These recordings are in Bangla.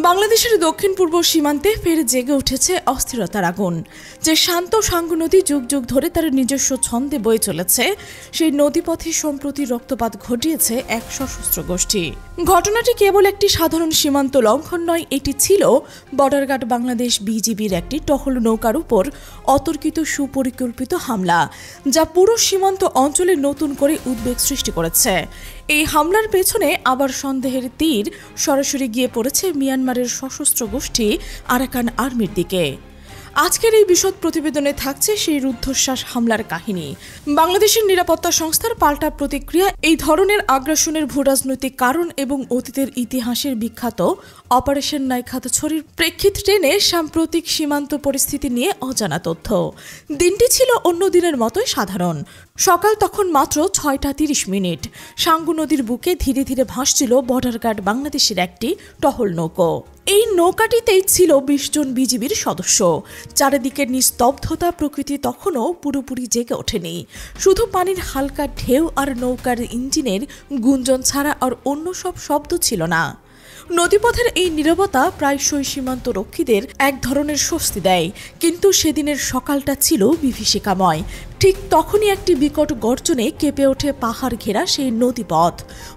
বাংলাদেশের দক্ষিণ পূর্ব সীমান্তে ফের জেগে উঠেছে অস্থিরতার আগুন। যে শান্ত সাঙ্গু নদী যুগ যুগ ধরে তার নিজস্ব ছন্দে বয়ে চলেছে, সেই নদীপথে সম্প্রতি রক্তপাত ঘটিয়েছে এক সশস্ত্র গোষ্ঠী। ঘটনাটি কেবল একটি সাধারণ সীমান্ত লঙ্ঘন নয়, এটি ছিল বর্ডার গার্ড বাংলাদেশ বিজিবির একটি টহল নৌকার উপর অতর্কিত সুপরিকল্পিত হামলা, যা পুরো সীমান্ত অঞ্চলে নতুন করে উদ্বেগ সৃষ্টি করেছে। এই হামলার পেছনে আবার সন্দেহের তীর সরাসরি গিয়ে পড়েছে মিয়ানমারের সশস্ত্র গোষ্ঠী আরাকান আর্মির দিকে। আজকের এই বিশদ প্রতিবেদনে থাকছে সেই রুদ্ধশ্বাস হামলার কাহিনী, বাংলাদেশের নিরাপত্তা সংস্থার পাল্টা প্রতিক্রিয়া, এই ধরনের আগ্রাসনের ভূরাজনৈতিক কারণ এবং অতীতের ইতিহাসের বিখ্যাত অপারেশন নাইখাতছড়ির প্রেক্ষিত টেনে সাম্প্রতিক সীমান্ত পরিস্থিতি নিয়ে অজানা তথ্য। দিনটি ছিল অন্য দিনের মতোই সাধারণ। সকাল তখন মাত্র 6:30। সাঙ্গু নদীর বুকে ধীরে ধীরে ভাসছিল বর্ডার গার্ড বাংলাদেশের একটি টহল নৌকো। এই নৌকাটিতেই ছিল 20 জন বিজিবির সদস্য। চারিদিকের নিস্তব্ধতা, প্রকৃতি তখনও পুরোপুরি জেগে ওঠেনি। শুধু পানির হালকা ঢেউ আর নৌকার ইঞ্জিনের গুঞ্জন ছাড়া আর অন্য সব শব্দ ছিল না। নদীপথের এই নীরবতা প্রায়শই সীমান্ত রক্ষীদের এক ধরনের স্বস্তি দেয়, কিন্তু সেদিনের সকালটা ছিল বিভীষিকাময়। ঠিক তখনই একটি বিকট গর্জনে কেঁপে ওঠে পাহাড় ঘেরা সেই নদীপথ।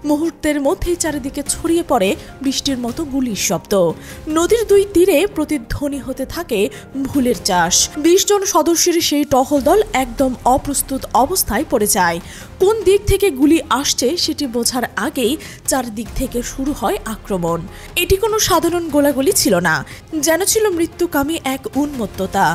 মুহূর্তের মধ্যেই চারিদিকে ছড়িয়ে পড়ে বৃষ্টির মতো গুলির শব্দ। নদীর দুই তীরে প্রতিধ্বনি হতে থাকে ভুলের চাষ। 20 জন সদস্যের সেই টহল দল একদম অপ্রস্তুত অবস্থায় পড়ে যায়। কোন দিক থেকে গুলি আসছে সেটি বোঝার আগেই চারদিক থেকে শুরু হয় আক্রমণ। এটি কোনো সাধারণ গোলাগুলি ছিল না, যেন ছিল মৃত্যুকামী এক উন্মত্ততা।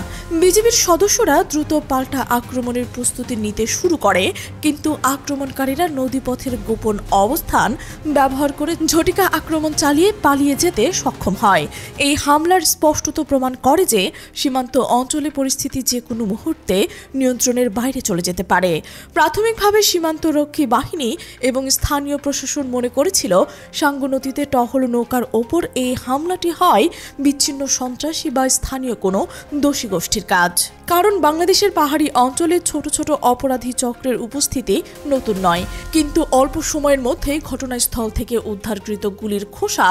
বিজিবির সদস্যরা দ্রুত পাল্টা আক্রমণের প্রস্তুতি নিতে শুরু করে, কিন্তু আক্রমণকারীরা নদীপথের গোপন অবস্থান ব্যবহার করে ঝটিকা আক্রমণ চালিয়ে পালিয়ে যেতে সক্ষম হয়। এই হামলার স্পষ্টত প্রমাণ করে যে সীমান্ত অঞ্চলে পরিস্থিতি যে কোনো মুহূর্তে নিয়ন্ত্রণের বাইরে চলে যেতে পারে। প্রাথমিকভাবে সীমান্তরক্ষী বাহিনী এবং স্থানীয় প্রশাসন মনে করেছিল সাঙ্গু নদীতে টহল নৌকার ওপর এই হামলাটি হয় বিচ্ছিন্ন সন্ত্রাসী বা স্থানীয় কোনো দোষী গোষ্ঠীর কাজ। কারণ বাংলাদেশের পাহাড়ি অঞ্চলে ছোট ছোট অপরাধী চক্রের উপস্থিতি নতুন নয়, কিন্তু অল্প সময়ের মধ্যে ঘটনাস্থল থেকে উদ্ধারকৃত গুলির খোসা,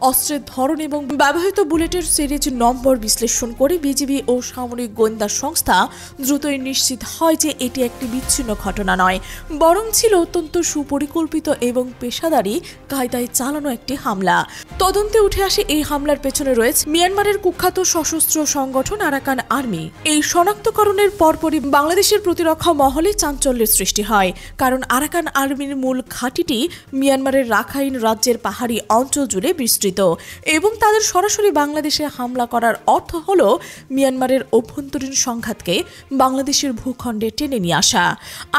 অস্ত্রের ধরন এবং ব্যবহৃত বুলেটের সিরিজ নম্বর বিশ্লেষণ করে বিজিবি ও সামরিক গোয়েন্দা সংস্থা দ্রুতই নিশ্চিত হয় যে এটি একটি বিচ্ছিন্ন ঘটনা নয়, বরং ছিল অত্যন্ত সুপরিকল্পিত এবং পেশাদারী কায়দায় চালানো একটি হামলা। তদন্তে উঠে আসে এই হামলার পেছনে রয়েছে মিয়ানমারের কুখ্যাত সশস্ত্র সংগঠন আরাকান আর্মি। এই শনাক্তকরণের পরপরই বাংলাদেশের প্রতিরক্ষা মহলে চাঞ্চল্যের সৃষ্টি হয়, কারণ আরাকান আর্মির মূল ঘাঁটিটি মিয়ানমারের রাখাইন রাজ্যের পাহাড়ি অঞ্চল জুড়ে বিস্তৃত এবং তাদের সরাসরি বাংলাদেশে হামলা করার অর্থ হল মিয়ানমারের অভ্যন্তরীণ সংঘাতকে বাংলাদেশের ভূখণ্ডে টেনে নিয়ে আসা।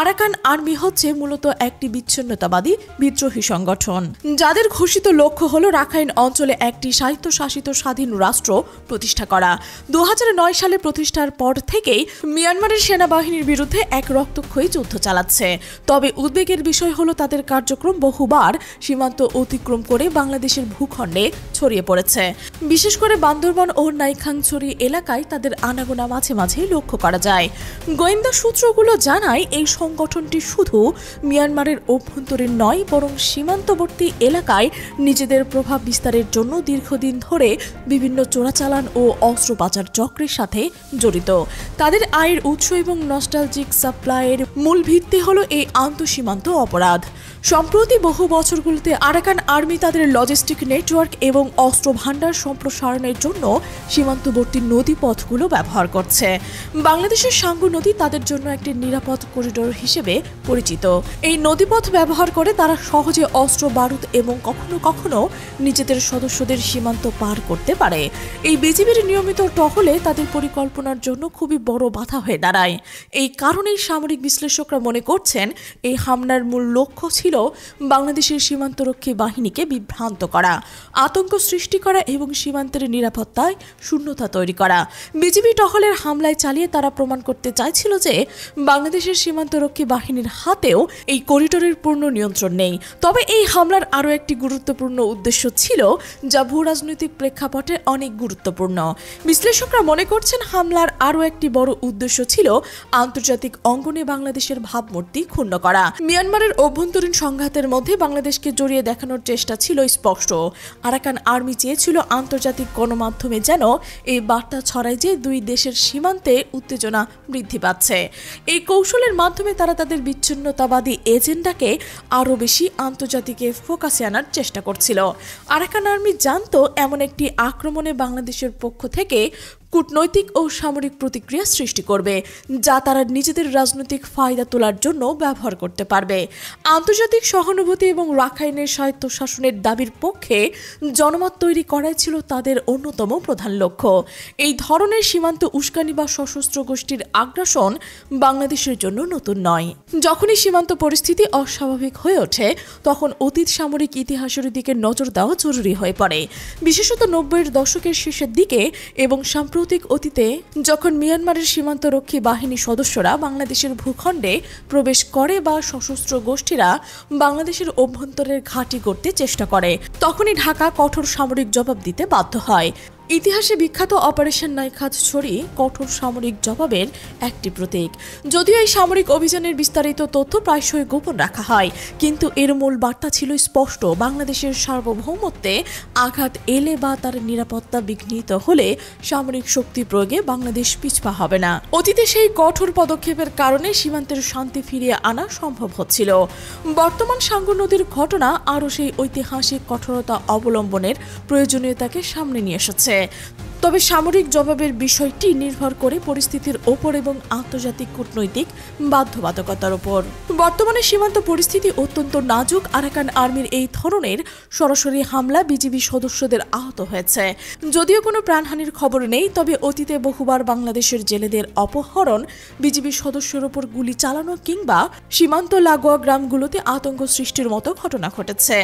আরাকান আর্মি হচ্ছে মূলত একটি বিচ্ছিন্নতাবাদী বিদ্রোহী সংগঠন, যাদের ঘোষিত লক্ষ্য হল রাখাইন অঞ্চলে একটি স্বায়ত্তশাসিত স্বাধীন রাষ্ট্র প্রতিষ্ঠা করা। 2009 সালে প্রতিষ্ঠার পর থেকেই মিয়ানমারের সেনাবাহিনীর বিরুদ্ধে এক রক্তক্ষয়ী যুদ্ধ চালাচ্ছে। তবে উদ্বেগের বিষয় হলো তাদের কার্যক্রম বহুবার সীমান্ত অতিক্রম করে বাংলাদেশের ভূখণ্ডে ছড়িয়ে পড়েছে। বিশেষ করে বান্দরবান ও নাইখাংছড়ি এলাকায় তাদের আনাগোনা মাঝে মাঝে লক্ষ্য করা যায়। গোয়েন্দা সূত্রগুলো জানায় এই সংগঠনটি শুধু মিয়ানমারের অভ্যন্তরীণ নয়, বরং সীমান্তবর্তী এলাকায় নিজেদের প্রভাব বিস্তারের জন্য দীর্ঘদিন ধরে বিভিন্ন চোরাচালান ও অস্ত্র পাচার চক্রের সাথে জড়িত। তাদের আয়ের উৎস এবং নস্টালজিক সাপ্লাইয়ের মূল ভিত্তি হলো এই আন্তঃসীমান্ত অপরাধ। সম্প্রতি বহু বছরগুলোতে আরাকান আর্মি তাদের লজিস্টিক নেটওয়ার্ক এবং অস্ত্র ভাণ্ডার সম্প্রসারণের জন্য সীমান্তবর্তী নদীপথগুলো ব্যবহার করছে। বাংলাদেশের সাঙ্গু নদী তাদের জন্য একটি নিরাপদ করিডোর হিসেবে পরিচিত। এই নদীপথ ব্যবহার করে তারা সহজে অস্ত্র, বারুদ এবং কখনো কখনো নিজেদের সদস্যদের সীমান্ত পার করতে পারে। এই বিজিবির নিয়মিত টহলে তাদের পরিকল্পনার জন্য খুবই বড় বাধা হয়ে দাঁড়ায়। এই কারণেই সামরিক বিশ্লেষকরা মনে করছেন এই হামলার মূল লক্ষ্য ছিল বাংলাদেশের সীমান্তরক্ষী বাহিনীকে বিভ্রান্ত করা, আতঙ্ক সৃষ্টি করা এবং সীমান্তের নিরাপত্তায় শূন্যতা তৈরি করা। বিজিবি টহলের হামলায় চালিয়ে তারা প্রমাণ করতে চাইছিল যে বাংলাদেশের সীমান্তরক্ষী বাহিনীর হাতেও এই করিডোরের পূর্ণ নিয়ন্ত্রণ নেই। তবে এই হামলার আরও একটি গুরুত্বপূর্ণ উদ্দেশ্য ছিল, যা ভূরাজনৈতিক প্রেক্ষাপটে অনেক গুরুত্বপূর্ণ। বিশ্লেষকরা মনে করছেন হামলার আরও একটি বড় উদ্দেশ্য ছিল আন্তর্জাতিক অঙ্গনে বাংলাদেশের ভাবমূর্তি ক্ষুণ্ণ করা। মিয়ানমারের অভ্যন্তরীণ সংঘাতের মধ্যে বাংলাদেশকে জড়িয়ে দেখানোর চেষ্টা ছিল স্পষ্ট। আরাকান আর্মি চেয়েছিল আন্তর্জাতিক গণমাধ্যমে যেন এই বার্তা ছড়ায় যে দুই দেশের সীমান্তে উত্তেজনা বৃদ্ধি পাচ্ছে। এই কৌশলের মাধ্যমে তারা তাদের বিচ্ছিন্নতাবাদী এজেন্ডাকে আরও বেশি আন্তর্জাতিকে ফোকাসে আনার চেষ্টা করছিল। আরাকান আর্মি জানতো এমন একটি আক্রমণে বাংলাদেশের পক্ষ থেকে কূটনৈতিক ও সামরিক প্রতিক্রিয়া সৃষ্টি করবে, যা তারা নিজেদের রাজনৈতিক ফায়দা তোলার জন্য ব্যবহার করতে পারবে। আন্তর্জাতিক সহানুভূতি এবং রাখাইনের স্বায়ত্তশাসনের দাবির পক্ষে জনমত তৈরি করাই ছিল তাদের অন্যতম প্রধান লক্ষ্য। এই ধরনের সীমান্ত উস্কানি বা সশস্ত্র গোষ্ঠীর আগ্রাসন বাংলাদেশের জন্য নতুন নয়। যখনই সীমান্ত পরিস্থিতি অস্বাভাবিক হয়ে ওঠে, তখন অতীত সামরিক ইতিহাসের দিকে নজর দেওয়া জরুরি হয়ে পড়ে। বিশেষত 90-এর দশকের শেষের দিকে এবং সাম্প্রতিক অতীতে যখন মিয়ানমারের সীমান্তরক্ষী বাহিনী সদস্যরা বাংলাদেশের ভূখণ্ডে প্রবেশ করে বা সশস্ত্র গোষ্ঠীরা বাংলাদেশের অভ্যন্তরের ঘাঁটি করতে চেষ্টা করে, তখনই ঢাকা কঠোর সামরিক জবাব দিতে বাধ্য হয়। ইতিহাসে বিখ্যাত অপারেশন নাইখাতছড়ি কঠোর সামরিক জবাবের একটি প্রতীক। যদিও এই সামরিক অভিযানের বিস্তারিত তথ্য প্রায়শই গোপন রাখা হয়, কিন্তু এর মূল বার্তা ছিল স্পষ্ট: বাংলাদেশের সার্বভৌমত্বে আঘাত এলে বা তার নিরাপত্তা বিঘ্নিত হলে সামরিক শক্তি প্রয়োগে বাংলাদেশ পিছপা হবে না। অতীতে সেই কঠোর পদক্ষেপের কারণে সীমান্তের শান্তি ফিরিয়ে আনা সম্ভব হচ্ছিল। বর্তমান সাঙ্গু নদীর ঘটনা আরও সেই ঐতিহাসিক কঠোরতা অবলম্বনের প্রয়োজনীয়তাকে সামনে নিয়ে এসেছে। তবে সামরিক জবাবের বিষয়টি নির্ভর করে পরিস্থিতির ওপর এবং আন্তর্জাতিক কূটনৈতিক বাধ্যবাধকতার ওপর। বর্তমানে সীমান্ত পরিস্থিতি অত্যন্ত নাজুক। আরাকান আর্মির এই ধরনের সরাসরি হামলা বিজিবি সদস্যদের আহত হয়েছে। যদিও কোনো প্রাণহানির খবর নেই, তবে অতীতে বহুবার বাংলাদেশের জেলেদের অপহরণ, বিজিবি সদস্যের ওপর গুলি চালানো কিংবা সীমান্ত লাগোয়া গ্রামগুলোতে আতঙ্ক সৃষ্টির মতো ঘটনা ঘটেছে।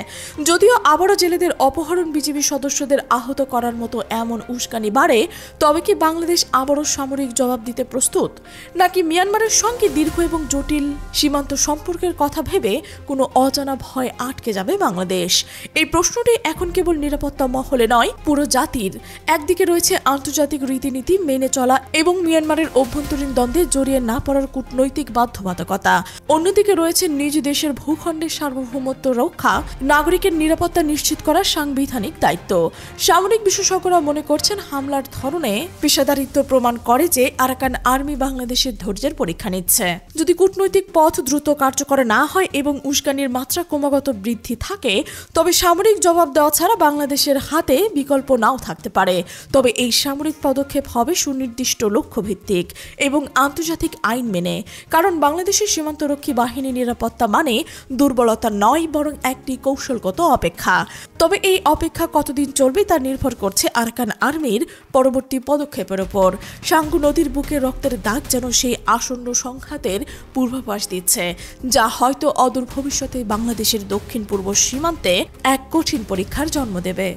যদিও আবারও জেলেদের অপহরণ, বিজিবি সদস্যদের আহত করার মতো এমন উস্কানি বাড়ে, তবে কি বাংলাদেশ আবারও সামরিক জবাব দিতে প্রস্তুত, নাকি মিয়ানমারের সঙ্গে দীর্ঘ এবং জটিল সীমান্ত সম্পর্কের কথা ভেবে কোনো অজানা ভয় আটকে যাবে বাংলাদেশ? এই প্রশ্নটি এখন কেবল নিরাপত্তা মহলে নয়, পুরো জাতির। একদিকে রয়েছে আন্তর্জাতিক রীতিনীতি মেনে চলা এবং মিয়ানমারের অভ্যন্তরীণ দ্বন্দ্বে জড়িয়ে না পড়ার কূটনৈতিক বাধ্যবাধকতা, অন্যদিকে রয়েছে নিজ দেশের ভূখণ্ডের সার্বভৌমত্ব রক্ষা, নাগরিকের নিরাপত্তা নিশ্চিত করার সাংবিধানিক দায়িত্ব। সামরিক বিশেষজ্ঞরা মনে করছেন হামলার ধরনে পেশাদারিত্ব প্রমাণ করে যে আরাকান আর্মি বাংলাদেশের ধৈর্যের পরীক্ষা নিচ্ছে। যদি কূটনৈতিক পথ দ্রুত কার্যকর না হয় এবং উস্কানির মাত্রা ক্রমাগত বৃদ্ধি থাকে, তবে সামরিক জবাব দেওয়া ছাড়া বাংলাদেশের হাতে বিকল্প নাও থাকতে পারে। তবে এই সামরিক পদক্ষেপ হবে সুনির্দিষ্ট লক্ষ্যভিত্তিক এবং আন্তর্জাতিক আইন মেনে, কারণ বাংলাদেশের সীমান্তরক্ষী বাহিনী নিরাপত্তা মানে দুর্বলতা নয়, বরং একটি কৌশলগত অপেক্ষা। তবে এই অপেক্ষা কতদিন চলবে তা নির্ভর করছে আরাকান আর্মির পরবর্তী পদক্ষেপের ওপর। সাঙ্গু নদীর বুকে রক্তের দাগ যেন সেই আসন্ন সংঘাতের পূর্বাভাস দিচ্ছে, যা হয়তো অদূর ভবিষ্যতে বাংলাদেশের দক্ষিণ পূর্ব সীমান্তে এক কঠিন পরীক্ষার জন্ম দেবে।